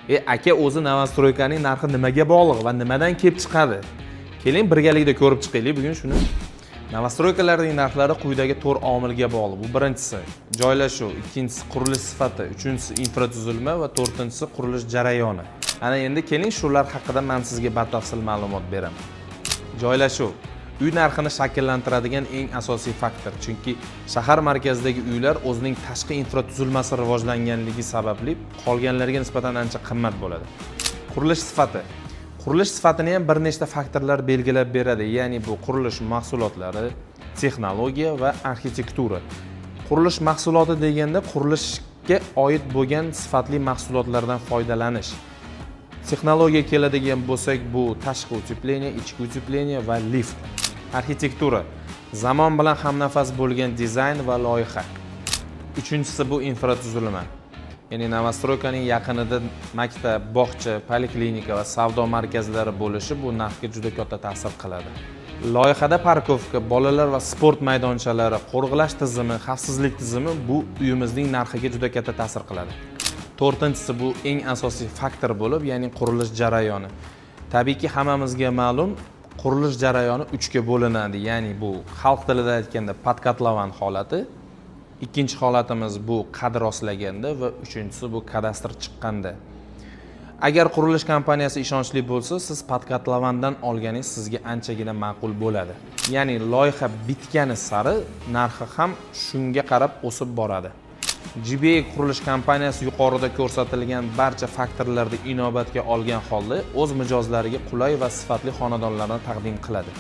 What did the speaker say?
Aka o'zi novostroykaning narxi nimaga bog'liq va nimadan kelib chiqadi? Keling birgalikda ko'rib chiqaylik bugun shuni. Novostroykalarning narxlari quyidagi 4 omilga bog'liq. Bu birinchisi joylashuv, ikkinchisi qurilish sifati, uchinchisi infratuzilma va to'rtinchisi qurilish jarayoni. Ana endi keling shular haqida men sizga batafsil ma'lumot beraman. Joylashuv uy narxini shakllantiradigan eng asosiy faktor, chunki shahar markazidagi uylar o'zining tashqi infratuzilmasi rivojlanganligi sababli qolganlarga nisbatan ancha qimmat bo'ladi. Qurilish sifati. Qurilish sifatini ham bir nechta faktorlar belgilab beradi, ya'ni bu qurilish mahsulotlari, texnologiya va arxitektura. Qurilish mahsuloti deganda qurilishga oid bo'lgan sifatli mahsulotlardan foydalanish. Texnologiyaga keladigan bo'lsak, bu tashqi utepleniya, ichki utepleniya va lift. Arxitektura zamon bilan hamnafas bo'lgan dizayn va loyiha. Uchinchisi bu infratuzilma. Ya'ni novostroykaning yaqinida maktab, bog'cha, poliklinika va savdo markazlari bo'lishi bu narxga juda katta ta'sir qiladi. Loyihada parkovka, bolalar va sport maydonchalari, qo'riqlash tizimi, xavfsizlik tizimi bu uyimizning narxiga juda katta ta'sir qiladi. To'rtinchisi bu eng asosiy faktor bo'lib, ya'ni qurilish jarayoni. Tabiiyki hammamizga ma'lum, qurilish jarayoni 3 ga bo'linadi. Ya'ni bu xalq tilida aytganda podkatlovan holati, ikkinchi holatimiz bu qad rostlaganda va uchinchisi bu kadastr chiqqanda. Agar qurilish kompaniyasi ishonchli bo'lsa, siz podkatlovandan olganingiz sizga anchagina ma'qul bo'ladi. Ya'ni loyiha bitgani sari narxi ham shunga qarab o'sib boradi. GBA qurilish kompaniyasi yuqorida ko'rsatilgan barcha faktorlarni inobatga olgan holda o'z mijozlariga qulay va sifatli xonadonlarni taqdim qiladi.